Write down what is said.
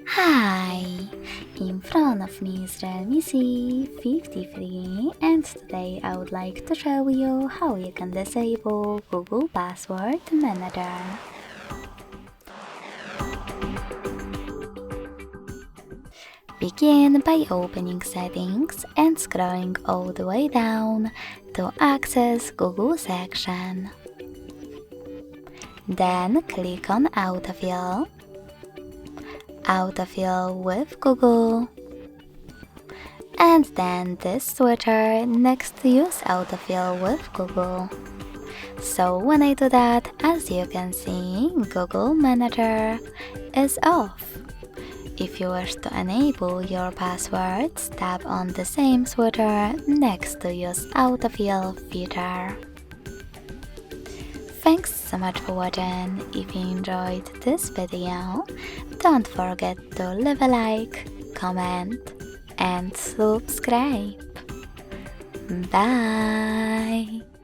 Hi! In front of me is Realme C53 and today I would like to show you how you can disable Google Password Manager. Begin by opening Settings and scrolling all the way down to access Google section. Then click on Autofill. Autofill with Google, and then this switcher next to use autofill with Google. So when I do that, as you can see, Google Manager is off. If you wish to enable your passwords, tap on the same switcher next to use autofill feature. Thanks so much for watching. If you enjoyed this video, don't forget to leave a like, comment and subscribe. Bye!